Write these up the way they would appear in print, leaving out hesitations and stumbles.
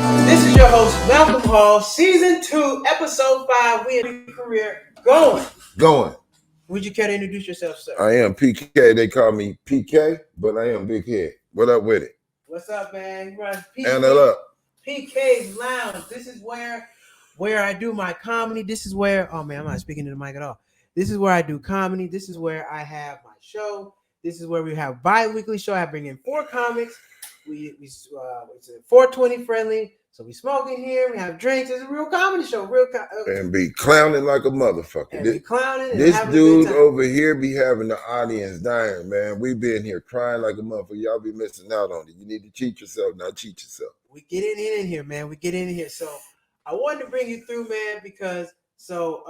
This is your host, Malcolm Hall, Season 2, Episode 5. We in the career going. Going. Would you care to introduce yourself, sir? I am PK. They call me PK, but I am Big Head. What up with it? What's up, man? You run And it up. PK's Lounge. This is where I do my comedy. This is where, oh man, I'm not speaking to the mic at all. This is where I do comedy. This is where I have my show. This is where we have bi-weekly show. I bring in 4 comics. It's 420 friendly. So we smoke in here. We have drinks. It's a real comedy show. And be clowning like a motherfucker. And be clowning. And this dude over here be having the audience dying, man. We been here crying like a motherfucker. Y'all be missing out on it. You need to cheat yourself, not cheat yourself. We get in here, man. We get in here. So I wanted to bring you through, man, because this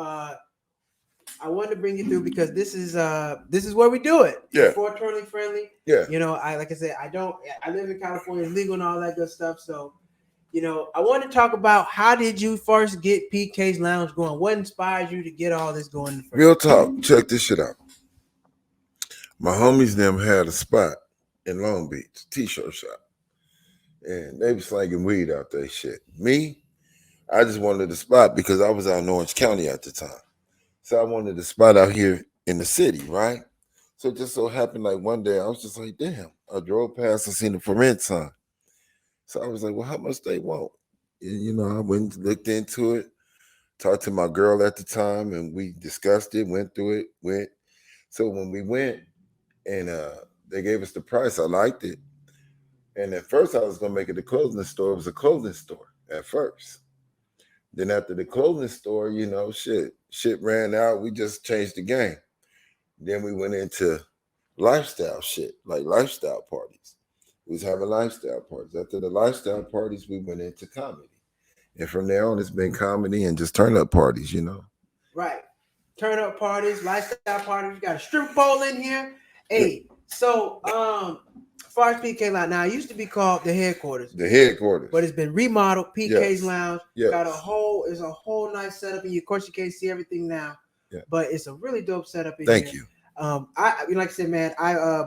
is where we do it. Yeah. 420 friendly. Yeah. You know, I live in California, it's legal and all that good stuff. So, you know, I want to talk about how did you first get PK's Lounge going? What inspired you to get all this going? Real talk. Check this shit out. My homies them had a spot in Long Beach, t-shirt shop. And they was slanging weed out there shit. Me, I just wanted a spot because I was out in Orange County at the time. So I wanted a spot out here in the city, right? So it just so happened like one day I was just like, damn, I drove past, I seen the for rent sign. So I was like, well, how much they want? And, you know, I went and looked into it, talked to my girl at the time, and we discussed it, went through it, So when we went and they gave us the price, I liked it. And at first I was going to make it a clothing store. It was a clothing store at first. Then after the clothing store, you know, shit ran out. We just changed the game. Then we went into lifestyle shit, like lifestyle parties. We was having lifestyle parties. After the lifestyle parties, we went into comedy. And from there on, it's been comedy and just turn-up parties, you know? Right. Turn-up parties, lifestyle parties. We got a strip bowl in here. Hey, so, as far as PK Lounge, now it used to be called the headquarters. The headquarters. But it's been remodeled. PK's Lounge. Yes. It's a whole nice setup. And of course, you can't see everything now. Yeah. But it's a really dope setup in here. Thank you. Like I said, man,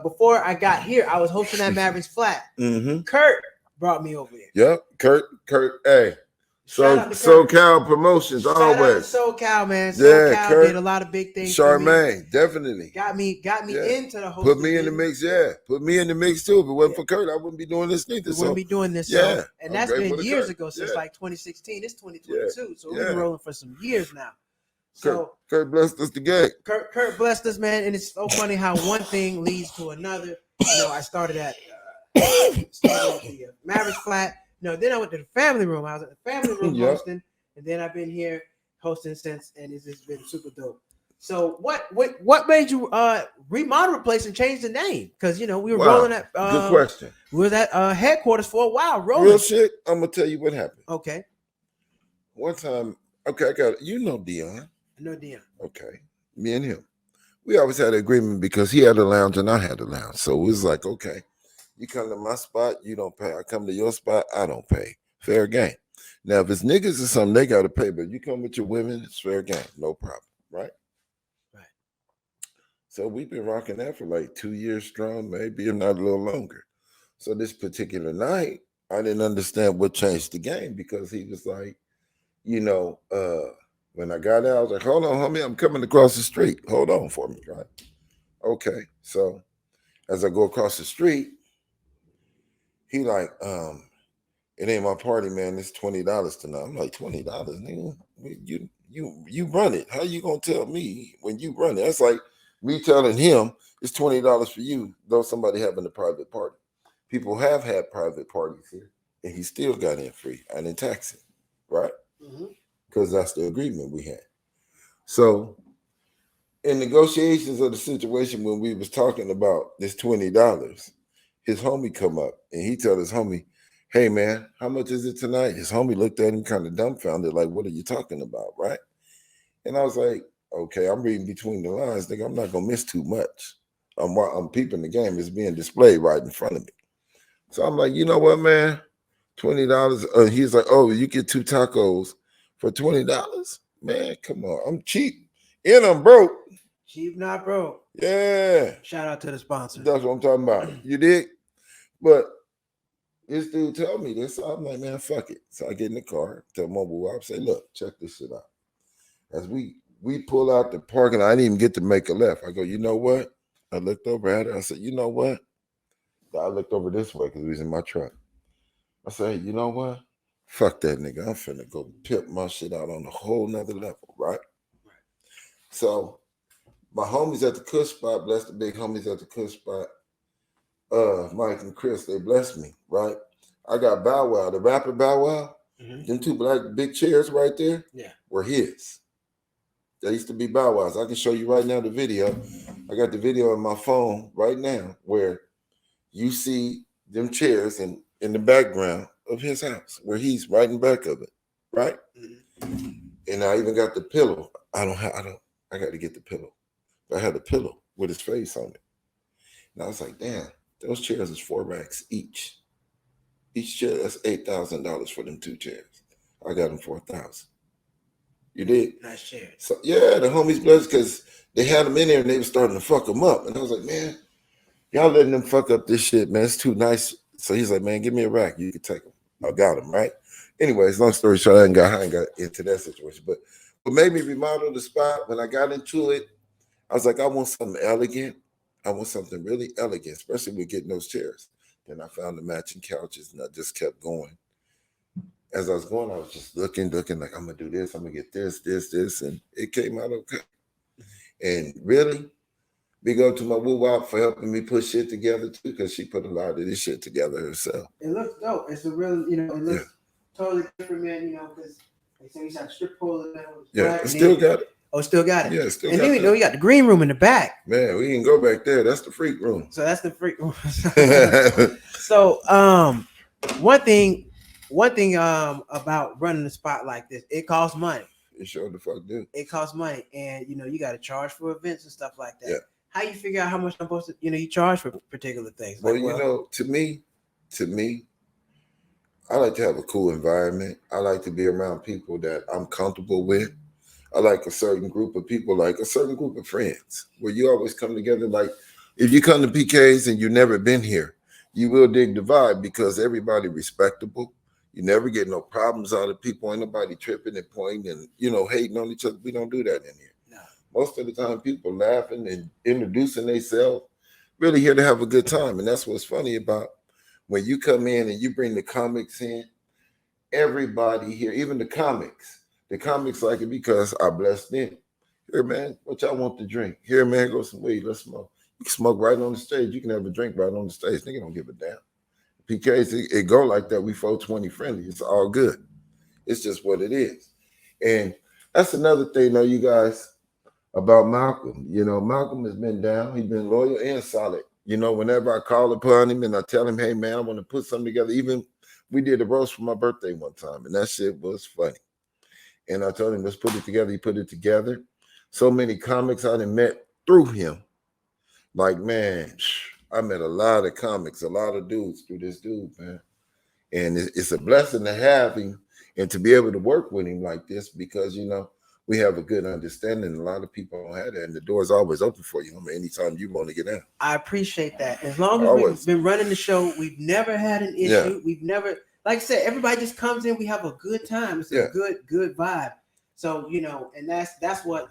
before I got here, I was hosting at Mavericks Flat. Mm-hmm. Kurt brought me over there. Yep, Kurt, hey. SoCal Promotions, always. SoCal, man. SoCal did a lot of big things. Charmaine, definitely. Got me into the whole. Put me in the mix, yeah. Put me in the mix too. If it wasn't for Kurt, I wouldn't be doing this neither. Wouldn't be doing this. Yeah. So, and that's been years ago, since like 2016. It's 2022. So we've been rolling for some years now. So Kurt blessed us the game. Kurt blessed us, man. And it's so funny how one thing leads to another. You know, I started at the Mavericks Flat. No, then I went to the family room. I was at the family room hosting, and then I've been here hosting since, and it's just been super dope. So what made you remodel the place and change the name? Because you know we were rolling at good question. We were at headquarters for a while. Rolling. Real shit. I'm gonna tell you what happened. Okay. One time, okay, I got you know Dion. I know Dion. Okay, me and him, we always had an agreement because he had a lounge and I had a lounge, so it was like okay. You come to my spot, you don't pay. I come to your spot, I don't pay. Fair game. Now, if it's niggas or something, they got to pay. But you come with your women, it's fair game. No problem. Right? Right. So we've been rocking that for like 2 years strong, maybe if not a little longer. So this particular night, I didn't understand what changed the game because he was like, you know, when I got out, I was like, hold on, homie, I'm coming across the street. Hold on for me, right? Okay. So as I go across the street, he like, it ain't my party, man. It's $20 tonight. I'm like, $20, nigga. You run it. How you gonna tell me when you run it? That's like me telling him it's $20 for you, though somebody having a private party. People have had private parties here, and he still got in free. I didn't tax it, right? Because that's the agreement we had. So in negotiations of the situation when we was talking about this $20, his homie come up and he tell his homie, hey man, how much is it tonight? His homie looked at him kind of dumbfounded, like, what are you talking about, right? And I was like, okay, I'm reading between the lines, nigga. I'm not gonna miss too much. I'm peeping the game. It's being displayed right in front of me. So I'm like, you know what, man? $20. He's like, oh, you get 2 tacos for $20? Man, come on. I'm cheap and I'm broke. Cheap, not broke. Yeah. Shout out to the sponsor. That's what I'm talking about. You dig? But This dude told me this. So I'm like, man, fuck it. So I get in the car, tell Mobile Wop, say, look, check this shit out. As we pull out the parking lot, I didn't even get to make a left. I go, you know what? I looked over at her. I said, you know what? I looked over this way because he was in my truck. I said, hey, you know what? Fuck that nigga. I'm finna go pimp my shit out on a whole nother level, right? So my homies at the Kush spot, bless the big homies at the Kush spot, Mike and Chris, they blessed me, right? I got Bow Wow, the rapper Bow Wow. Mm-hmm. Them two black big chairs right there, were his. That used to be Bow Wow's. I can show you right now the video. I got the video on my phone right now where you see them chairs in the background of his house, where he's right in back of it, right? Mm-hmm. And I even got the pillow. I got to get the pillow. I had a pillow with his face on it. And I was like, damn, those chairs is $4 racks each. Each chair, that's $8,000 for them two chairs. I got them $4,000. You did? Nice chairs. So yeah, the homies blessed because they had them in there and they were starting to fuck them up. And I was like, man, y'all letting them fuck up this shit, man. It's too nice. So he's like, man, give me a rack. You can take them. I got them, right? Anyways, long story short, I ain't got into that situation. But what made me remodel the spot, when I got into it, I was like, I want something elegant. I want something really elegant, especially with getting those chairs. Then I found the matching couches and I just kept going. As I was going, I was just looking, like, I'm going to do this. I'm going to get this. And it came out okay. And really, big up to my Woo Wop for helping me put shit together too, because she put a lot of this shit together herself. It looks dope. It's a real, it looks totally different, man, because they say you have strip pole. Yeah, I still got it. Oh, still got it. Yeah, still got it. And then we got the green room in the back. Man, we can go back there. That's the freak room. So that's the freak room. So, one thing about running a spot like this, it costs money. It sure the fuck do. It costs money, and you got to charge for events and stuff like that. Yeah. How you figure out how much I'm supposed to, you charge for particular things? Well, to me, I like to have a cool environment. I like to be around people that I'm comfortable with. I like a certain group of people, like a certain group of friends, where you always come together. Like if you come to PK's and you've never been here, you will dig the vibe because everybody respectable. You never get no problems out of people. Ain't nobody tripping and pointing and, hating on each other. We don't do that in here. No. Most of the time, people laughing and introducing themselves, really here to have a good time. And that's what's funny about when you come in and you bring the comics in, everybody here, even the comics like it because I blessed them. Here, man, what y'all want to drink? Here, man, go some weed. Let's smoke. You can smoke right on the stage. You can have a drink right on the stage. Nigga don't give a damn. PK's, it go like that. We 420 friendly. It's all good. It's just what it is. And that's another thing, though, you guys, about Malcolm. Malcolm has been down. He's been loyal and solid. Whenever I call upon him and I tell him, hey, man, I want to put something together. Even we did a roast for my birthday one time, and that shit was funny. And I told him, let's put it together. He put it together. So many comics I done met through him. Like, man, I met a lot of comics, a lot of dudes through this dude, man. And it's a blessing to have him and to be able to work with him like this because, we have a good understanding. A lot of people don't have that. And the door's always open for you. Anytime you want to get in. I appreciate that. As long as we've been running the show, we've never had an issue. Yeah. We've never, like I said, everybody just comes in. We have a good time. It's a good vibe. So, and that's what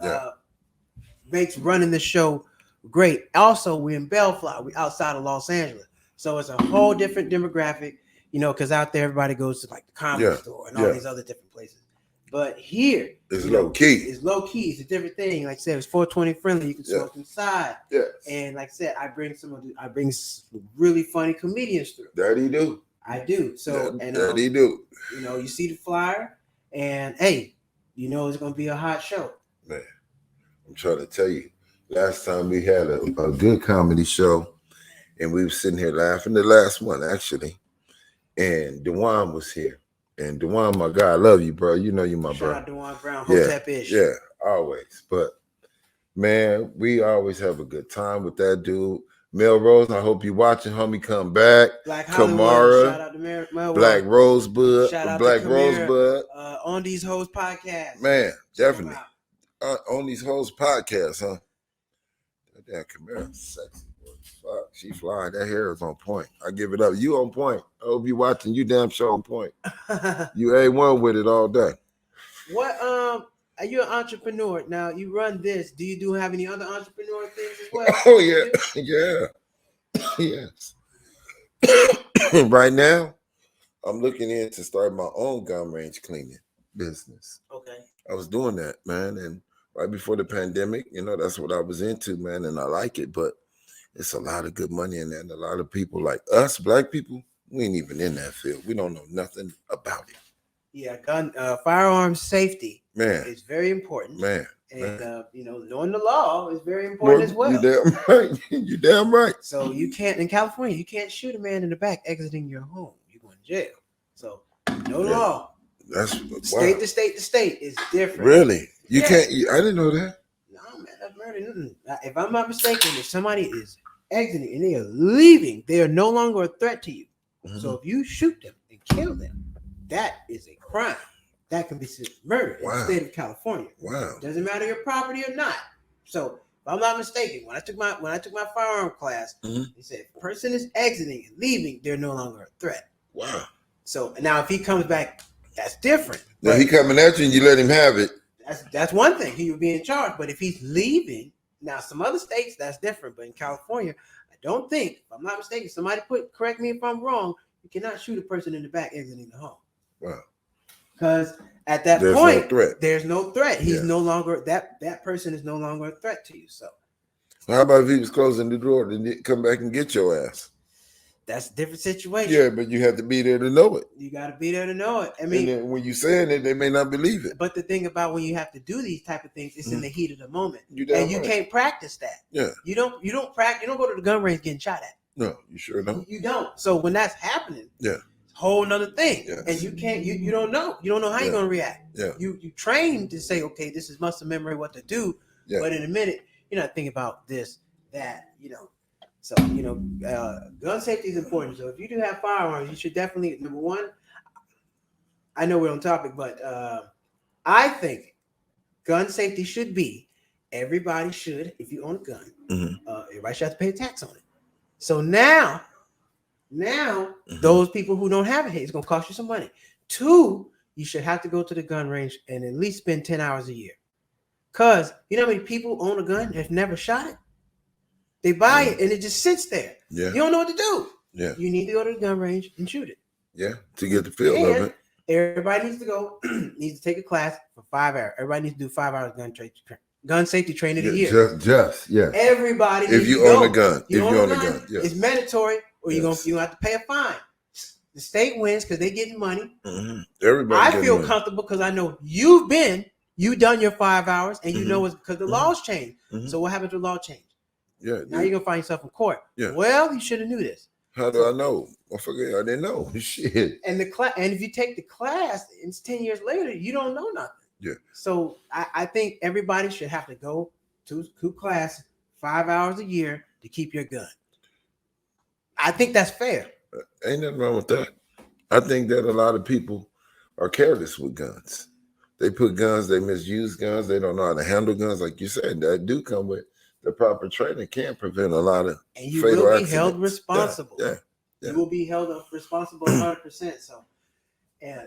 makes running the show great. Also, we're in Bellflower. We're outside of Los Angeles. So it's a whole different demographic, because out there everybody goes to like the comedy store and all these other different places. But here it's low key. It's low key. It's a different thing. Like I said, it's 420 friendly. You can smoke inside. Yeah. And like I said, I bring really funny comedians through. That he do. I do. So that he do. You see the flyer, and hey, it's gonna be a hot show. Man, I'm trying to tell you. Last time we had a good comedy show, and we were sitting here laughing. The last one, actually, and Dewan was here. And Dewan, my guy, I love you, bro. You my bro. Shout out Dewan Brown, Hotep-ish. Yeah, always. But, man, we always have a good time with that dude. Melrose, I hope you're watching, homie. Come back. Black Kamara. Shout out to Melrose. Black Rosebud. Shout out Black to Kamara, Rosebud. On These Hoes podcast. Man, definitely. On These Hoes podcast, huh? That damn Kamara sexy, boy. Fuck, she fly. That hair is on point. I give it up. You on point. I hope you watching. You damn sure on point. You A1 with it all day. What are you an entrepreneur? Now you run this. Do you have any other entrepreneur things as well? Oh yeah. Yes. Right now, I'm looking into start my own gun range cleaning business. Okay. I was doing that, man, and right before the pandemic, that's what I was into, man, and I like it, but it's a lot of good money in there, and a lot of people like us, black people, we ain't even in that field. We don't know nothing about it. Yeah, firearms safety, man, is very important, man. And knowing the law is very important as well. You damn right. You damn right. So you can't in California, you can't shoot a man in the back exiting your home. You're going to jail. So know the law. That's state to state to state is different. Really? You can't. I didn't know that. No, man, that's murder. If I'm not mistaken, if somebody is exiting and they are leaving, they are no longer a threat to you. Mm-hmm. So if you shoot them and kill them, that is a crime. That can be murder in the state of California. Wow. Doesn't matter your property or not. So if I'm not mistaken, when I took my firearm class, they said if a person is exiting and leaving, they're no longer a threat. Wow. So now if he comes back, that's different. Now he coming at you and you let him have it. That's one thing. He would be in charge. But if he's leaving, now some other states that's different. But in California, I don't think, if I'm not mistaken, somebody correct me if I'm wrong, you cannot shoot a person in the back exiting the home. Wow. Because at that point, there's no threat. He's no longer that person is no longer a threat to you. So how about if he was closing the door and come back and get your ass? That's a different situation. Yeah, but you have to be there to know it. You got to be there to know it. I mean, and then when you're saying it, they may not believe it. But the thing about when you have to do these type of things, it's in the heat of the moment, you can't practice that. Yeah, you don't practice. You don't go to the gun range getting shot at. No, you sure don't. You don't. So when that's happening, it's a whole nother thing. Yes. And you can't. You don't know. You don't know how you're gonna react. Yeah. You train to say, okay, this is muscle memory, what to do. Yeah. But in a minute, you're not thinking about this, that. So, gun safety is important. So if you do have firearms, you should definitely, number one, I know we're on topic, but I think gun safety should be, everybody should, if you own a gun, everybody should have to pay a tax on it. So now those people who don't have it, it's going to cost you some money. 2, you should have to go to the gun range and at least spend 10 hours a year. Because you know how many people own a gun and have never shot it? They buy it and it just sits there. Yeah. You don't know what to do. Yeah. You need to go to the gun range and shoot it. Yeah, to get the feel of it. Everybody needs to go, needs to take a class for 5 hours. Everybody needs to do 5 hours gun safety training a year. Just. Everybody if you own a gun. If you own a gun. Yes. It's mandatory or you're going to have to pay a fine. The state wins because they're getting money. Everybody I feel comfortable because I know you've done your 5 hours and you know it's because the laws change. So what happens with law change? Yeah. Now you're gonna find yourself in court. Yeah. Well, you should have knew this. How do I know? I forget. I didn't know. Shit. And and if you take the class, it's 10 years later, you don't know nothing. Yeah. So I think everybody should have to go to class 5 hours a year to keep your gun. I think that's fair. Ain't nothing wrong with that. I think that a lot of people are careless with guns. They put guns, they misuse guns, they don't know how to handle guns, like you said. That do come with the proper training, can prevent a lot of and you fatal will be accidents. held responsible. Yeah. You will be held responsible 100%. So, yeah,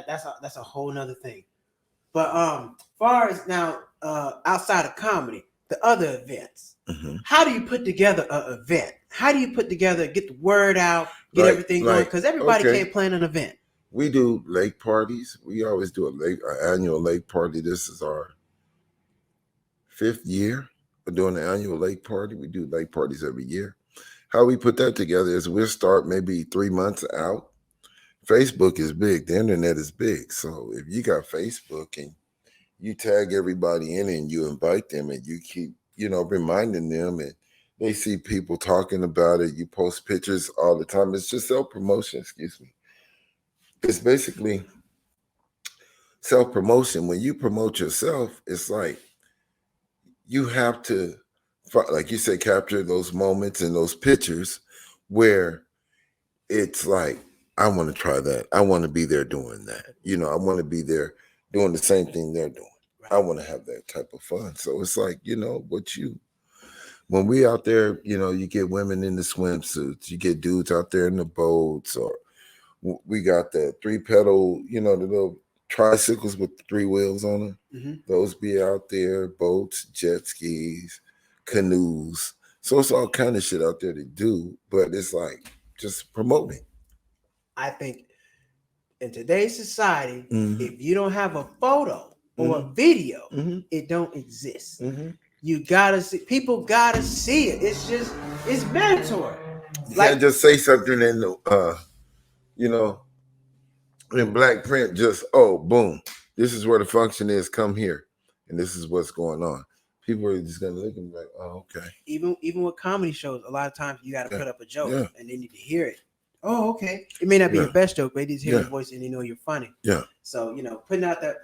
that's a whole nother thing. But far as now, outside of comedy, the other events, how do you put together an event? How do you put together, get the word out, get everything going? Because everybody can't plan an event. We do lake parties. We always do an annual lake party. This is our 5th year. We're doing the annual lake party. We do lake parties every year. How we put that together is we'll start maybe 3 months out. Facebook is big. The internet is big. So if you got Facebook and you tag everybody in and you invite them and you keep, reminding them and they see people talking about it, you post pictures all the time. It's just self-promotion, It's basically self-promotion. When you promote yourself, it's like, you have to, like you said, capture those moments and those pictures where it's like, I want to try that. I want to be there doing that. I want to be there doing the same thing they're doing. I want to have that type of fun. So it's like, when we out there, you know, you get women in the swimsuits, you get dudes out there in the boats, or we got the 3-pedal, you know, the little tricycles with 3 wheels on them. Mm-hmm. Those be out there, boats, jet skis, canoes. So it's all kind of shit out there to do, but it's like just promoting. I think in today's society, Mhm. if you don't have a photo or a Mhm. video, Mhm. it don't exist. Mhm. You gotta see. People gotta see it. It's mandatory. You Like- can't just say something in the, you know, in black print. Just boom, this is where the function is. Come here, and this is what's going on. People are just gonna look and be like, oh, okay. Even with comedy shows, a lot of times you gotta Yeah. put up a joke Yeah. and they need to hear it. Oh, okay. It may not be Yeah. your best joke, but they just hear Yeah. your voice and they know you're funny. Yeah. So putting out that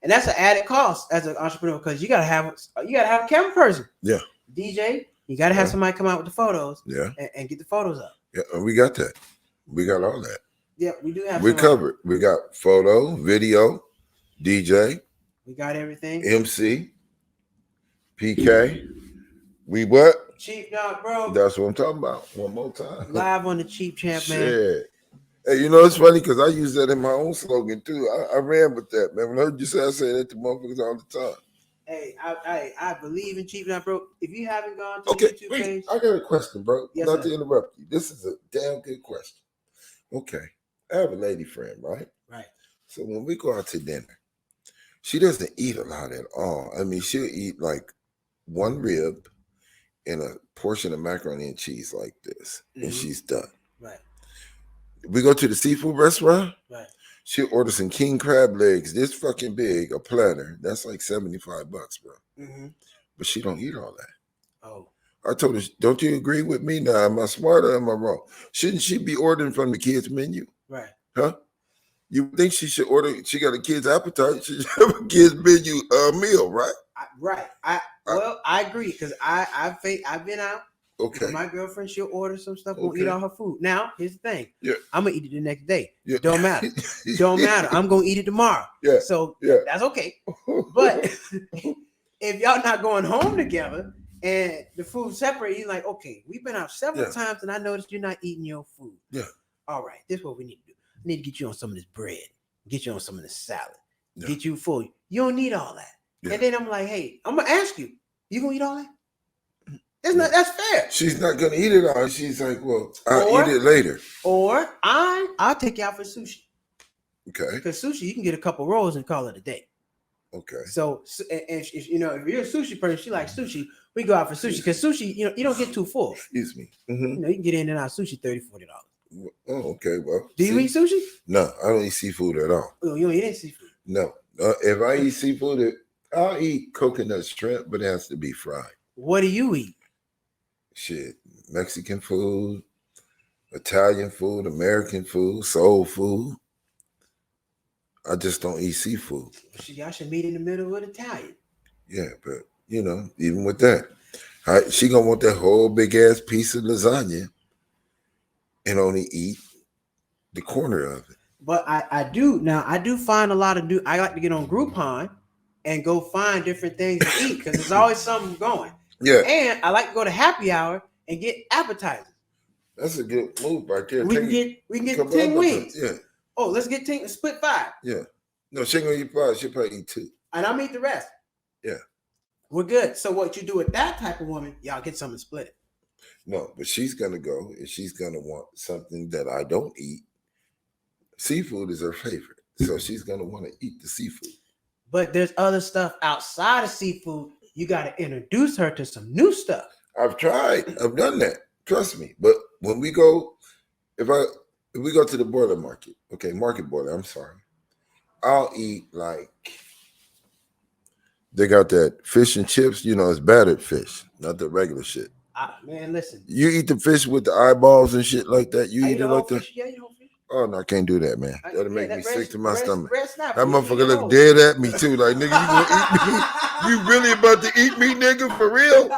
and that's an added cost as an entrepreneur because you gotta have a camera person. Yeah. DJ, you gotta have Yeah. somebody come out with the photos Yeah. and get the photos up. Yeah. And we got that. We got all that. Yeah, we do have. We some- covered. We got photo, video, DJ, We got everything. MC, PK. We what? Cheap Dog, bro. That's what I'm talking about. One more time. Live on the Cheap Champ, man. Shit. Hey, you know it's funny because I use that in my own slogan too. I ran with that, man. When I heard you say, I say that to motherfuckers all the time. Hey, I believe in Cheap Dog, bro. If you haven't gone to the Okay, YouTube wait, page, I got a question, bro. Yes, Not sir. to interrupt you. This is a damn good question. Okay, I have a lady friend, right? right? So when we go out to dinner, she doesn't eat a lot at all. I mean, she'll eat like one rib and a portion of macaroni and cheese like this, and Mhm. she's done. Right, We go to the seafood restaurant. right. She'll order some king crab legs, this fucking big, a platter. That's like $75, bro. Mm-hmm. But she don't eat all that. Oh, I told her, don't you agree with me now? Am I smart or am I wrong? Shouldn't she be ordering from the kids' menu? right. Huh? You think she should order? She got a kid's appetite. She should have a kid's menu meal, right? I agree because I've been out Okay. with my girlfriend. She'll order some stuff, won't Okay. eat all her food. Now here's the thing. Yeah. I'm gonna eat it the next day. Yeah. Don't matter. Don't matter. I'm gonna eat it tomorrow. Yeah. So Yeah. that's okay. But if y'all not going home together and the food separate, you're like, okay, we've been out several Yeah. times and I noticed you're not eating your food. Yeah. All right, this is what we need to do. I need to get you on some of this bread, get you on some of this salad, Yeah. get you full. You don't need all that. Yeah. And then I'm like, hey, I'm gonna ask you, you gonna eat all that? That's fair. She's not gonna eat it all. She's like, well, I'll Or- eat it later. Or I'll take you out for sushi. Okay. Because sushi, you can get a couple rolls and call it a day. Okay. So, and if you're a sushi person, she likes sushi, we go out for sushi. Because sushi, you don't get too full. Excuse me. Mhm. You can get in and out of sushi $30-$40. Oh, okay. Well, Do you see? eat sushi? No, I don't eat seafood at all. Oh, you don't eat any seafood. No. If I eat seafood, I'll eat coconut shrimp, but it has to be fried. What do you eat? Shit, Mexican food, Italian food, American food, soul food. I just don't eat seafood. Y'all should meet in the middle with Italian. Yeah, but even with that, she gonna want that whole big ass piece of lasagna and only eat the corner of it. But I do find a lot of I like to get on Groupon and go find different things to eat because there's always something going. Yeah, And I like to go to happy hour and get appetizers. that's a good move right there. We can get Couple 10 of wings. Yeah, Oh, let's get 10, split 5. yeah. No, she ain't gonna eat 5. She'll probably eat 2. And I'll eat the rest. Yeah. We're good. So what you do with that type of woman, y'all get something split it. No, but she's gonna go and she's gonna want something that I don't eat. Seafood is her favorite, so she's gonna want to eat the seafood. But there's other stuff outside of seafood. You got to introduce her to some new stuff. I've tried. I've done that. Trust me. But when we go, if we go to the border market, okay, market border, I'm sorry, I'll eat like they got that fish and chips. It's battered fish, not the regular shit. Man, listen. You eat the fish with the eyeballs and shit like that. You I eat it the whole like that. fish. Yeah, you know fish. Oh no, I can't do that, man. That'll make that me red- sick to my red- stomach. red snapper, That you motherfucker eat look those. dead at me too. Like, nigga, you gonna eat me? You really about to eat me, nigga? For real?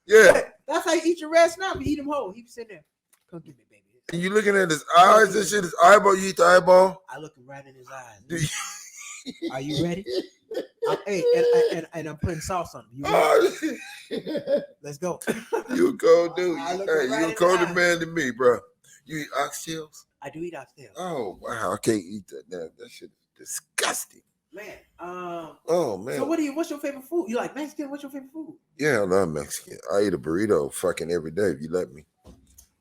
Yeah. That's how you eat your red snapper. You eat them whole. He be sitting there. Come get me, baby. And you looking at his eyes and shit, his eyeball, you eat the eyeball? I look him right in his eyes. Do you- Are you ready? Hey, and I'm putting sauce on him. You ready? Oh, Let's go. You a cold dude. I look Hey, right you in a the colder eye. man than me, bro. You eat oxtails? I do eat oxtail. Oh wow, I can't eat that. That shit is disgusting. Man, Oh man. so what's your favorite food? You like Mexican? What's your favorite food? Yeah, I love Mexican. I eat a burrito fucking every day if you let me.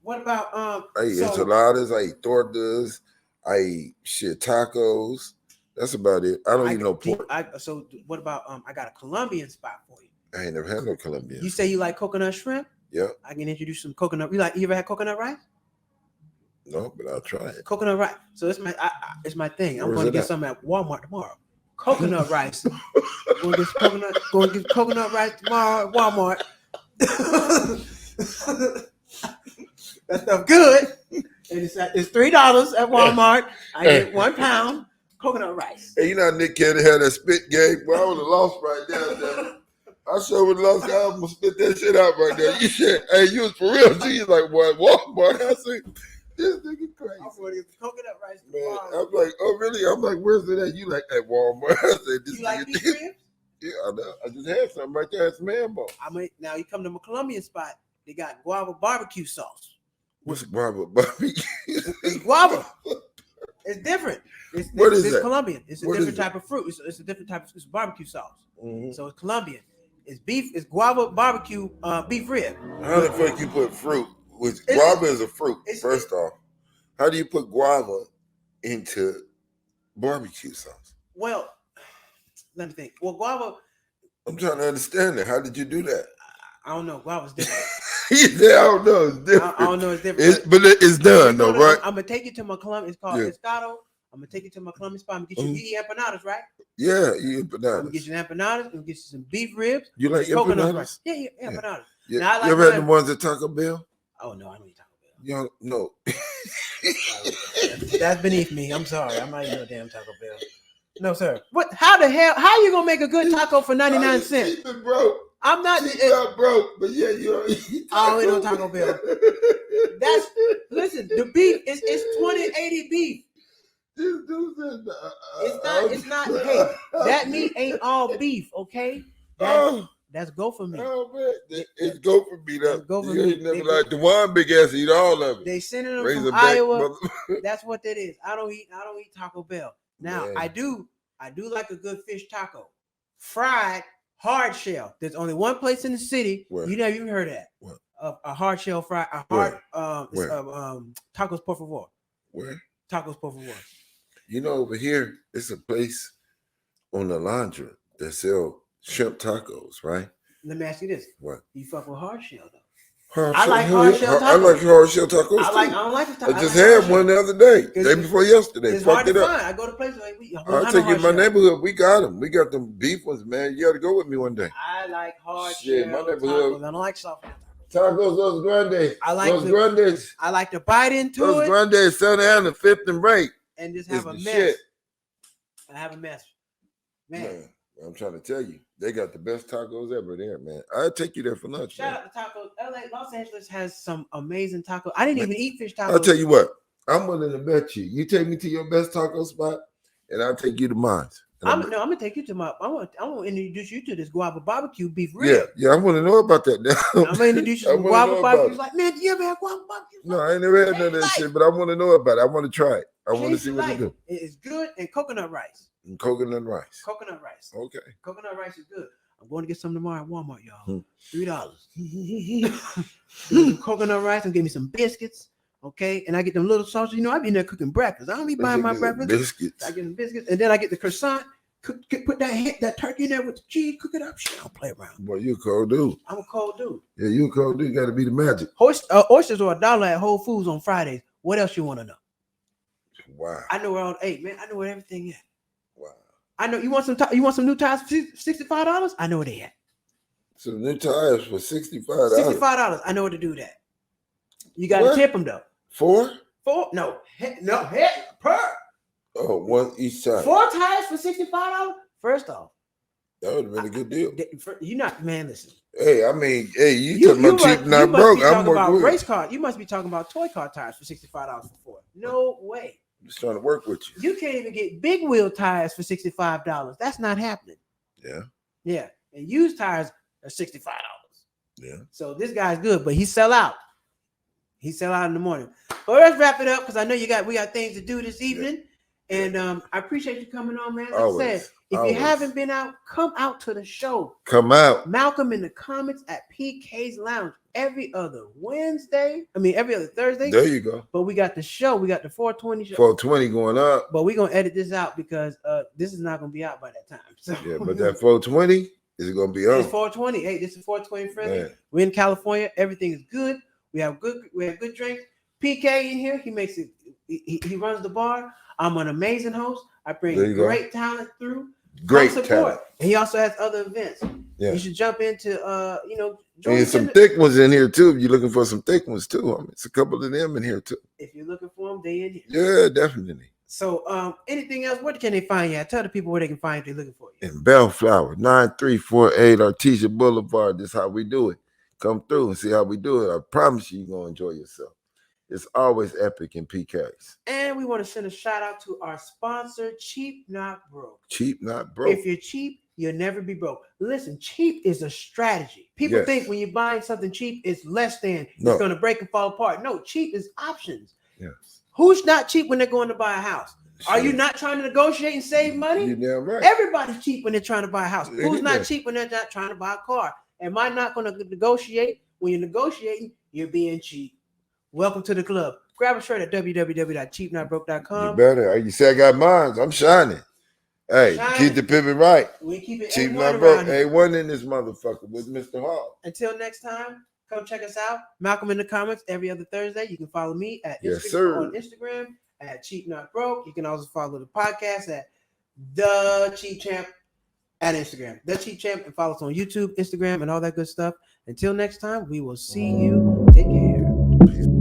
What about I eat so enchiladas, I eat tortas, I eat shit tacos. That's about it. I don't eat no pork. so what about I got a Colombian spot for you. I ain't never had no Colombian. You say you like coconut shrimp? Yeah. I can introduce some coconut. You ever had coconut rice? No, but I'll try it. Coconut rice. So it's my thing. I'm Where's going to it get at? some at Walmart tomorrow. Coconut rice. Going to get coconut rice tomorrow at Walmart. That stuff good. And it's $3 at Walmart. I get 1 pound coconut rice. Hey, you know Nick Cannon had that spit game? Well, I would have lost right there. I sure would have lost. I'm gonna spit that shit out right there. You said, hey, you was for real. You like, what, Walmart? I said, this nigga crazy. I'm going to get coconut rice Man, tomorrow. I'm like, oh really? I'm like, where's it at? You like at Walmart? I said, this You like nigga beef did. ribs? Yeah, I know. I just had something right there. It's man bone. Now you come to my Colombian spot. They got guava barbecue sauce. What's guava barbecue? It's guava. It's different. It's that? Colombian. It's a What different is it? type of fruit. It's a different type of barbecue sauce. Mhm. So it's Colombian. It's beef. It's guava barbecue beef rib. How the fuck you put fruit? Which It's- guava is a fruit. it's- First off, how do you put guava into barbecue sauce? Well, let me think. Well, guava. I'm trying to understand that. How did you do that? I don't know. Guava's different. Yeah, I don't know. It's different. I don't know. It's different. But it's done though, right? I'm gonna take you to my Colombian. It's called Yeah. Escado. I'm gonna take you to my Colombian spot. I'm gonna get you, you eat empanadas, right? Yeah, you eat I'm gonna bananas. get you an empanadas. I'm gonna get you some beef ribs. You like Coconut empanadas? rice. Yeah, empanadas. Yeah. Now, I like you ever had mine- the ones at Taco Bell? Oh no, I don't eat Taco Bell. You don't, no. That's beneath me. I'm sorry. I'm not eating no damn Taco Bell. No, sir. What? How the hell? How you gonna make a good taco for 99 cents? Keep it broke. I'm not. Keep it broke, but yeah, you don't eat I don't eat no Taco Bell. Listen. The beef is 2080 beef. This dude said, It's not. Hey, that meat ain't all beef. Okay. That's go for me. Oh man, it's go for me. It's go for you me. ain't never They- like the one big ass eat all of it. They sending them Razorback from Iowa. mother- That's what that is. I don't eat Taco Bell. Now Man. I do like a good fish taco, fried hard shell. There's only one place in the city. Where? You never even heard of that. What? A hard shell fried. A hard tacos por favor. Where? Tacos por favor. You know, over here, it's a place on the Alondra that sell shrimp tacos, right? Let me ask you this: What? you fuck with hard shell though? Hard I shell- like hell hard yeah. shell I like hard shell tacos I too. don't like the taco. I just had one the other day, day before yesterday. It's hard Fucked to it up. find. I go to places like I'll take you in my neighborhood. We got them. We got them beef ones, man. You got to go with me one day. I like hard Shit, shell my neighborhood- tacos. I don't like soft shell tacos. Tacos Los Grandes. I like Los the- Grandes. I like to bite into Los it Grandes, 7th and 5th and Break. and just It's have a the mess. shit. I have a mess. Man, Man, I'm trying to tell you, they got the best tacos ever there, man. I'll take you there for lunch, shout man. out to tacos. LA, Los Angeles has some amazing tacos. I didn't Man, even eat fish tacos. I'll tell you what, I'm willing to bet you. You take me to your best taco spot, and I'll take you to mine. And I'm gonna take you to my. I want to introduce you to this guava barbecue beef rib. yeah, I want to know about that now. I'm gonna introduce you I to some wanna know guava about barbecue. it. Like, man, do you ever have guava barbecue? No, I ain't never had none of that Like- shit, but I want to know about it. I want to try it. I want to Taste see it what like it do. it is good, and coconut rice. And coconut rice. Coconut rice. Okay. Coconut rice is good. I'm going to get some tomorrow at Walmart, y'all. $3. Coconut rice and give me some biscuits. Okay, and I get them little sausages. You know, I be in there cooking breakfast. I don't be buying my breakfast. Biscuits. I get them biscuits, and then I get the croissant. Put that turkey in there with the cheese. Cook it up. Shit, I don't play around. Boy, you a cold dude. I'm a cold dude. Yeah, you a cold dude. You got to be the magic. Oysters are $1 at Whole Foods on Fridays. What else you want to know? Wow. I know where all. Hey man, I know where everything is. Wow. I know you want some. You want some new tires for $65? I know where they at. So the new tires for $65. $65. I know where to do that. You got to What? tip them though. 4? Per. Oh, one each time. 4 tires for $65. First off, That would have been a good deal. you're not man. Listen, Hey, I mean, hey, you talking about cheap, not must broke. be I'm talking more about good. race car. You must be talking about toy car tires for $65 for 4. No way. Just trying to work with you. You can't even get big wheel tires for $65. That's not happening. Yeah. Yeah, and used tires are $65. Yeah. So this guy's good, but he sell out. He sell out in the morning. But let's wrap it up because I know we got things to do this evening. And I appreciate you coming on, man. Like I said, if you haven't been out, come out to the show. Come out. Malcolm in the Comments at PK's Lounge every other Thursday. There you go. But we got the show. We got the 420 show. 420 going up. But we're going to edit this out because this is not going to be out by that time. So yeah, but that 420 is going to be on. It's 420. Hey, this is 420 friendly. Man. We're in California. Everything is good. We have good drinks. PK in here. He makes it. He runs the bar. I'm an amazing host. I bring great talent through. Great talent. And he also has other events. Yeah. You should jump into and some thick ones in here too. If you're looking for some thick ones too. I mean, it's a couple of them in here too. If you're looking for them, they in here. Yeah, definitely. So anything else? Where can they find you at? Tell the people where they can find you if they're looking for you. In Bellflower, 9348 Artesia Boulevard. This is how we do it. Come through and see how we do it. I promise you're going to enjoy yourself. It's always epic in PKs. And we want to send a shout out to our sponsor, Cheap Not Broke. Cheap Not Broke. If you're cheap, you'll never be broke. Listen, cheap is a strategy. People think when you're buying something cheap, it's less than, it's going to break and fall apart. No, cheap is options. Yes. Who's not cheap when they're going to buy a house? Sure. Are you not trying to negotiate and save money? You're damn right. Everybody's cheap when they're trying to buy a house. Who's not cheap when they're not trying to buy a car? Am I not going to negotiate? When you're negotiating, you're being cheap. Welcome to the club. Grab a shirt at www.cheapnotbroke.com. You better. You say I got mine. I'm shining. Hey, keep the pivot right. We keep it Cheap Not Broke. A1 in this motherfucker with Mr. Hall. Until next time, come check us out. Malcolm in the Comments every other Thursday. You can follow me at on Instagram at Cheap Not Broke. You can also follow the podcast at The Cheap Champ at Instagram. The Cheap Champ, and follow us on YouTube, Instagram, and all that good stuff. Until next time, we will see you. Take care.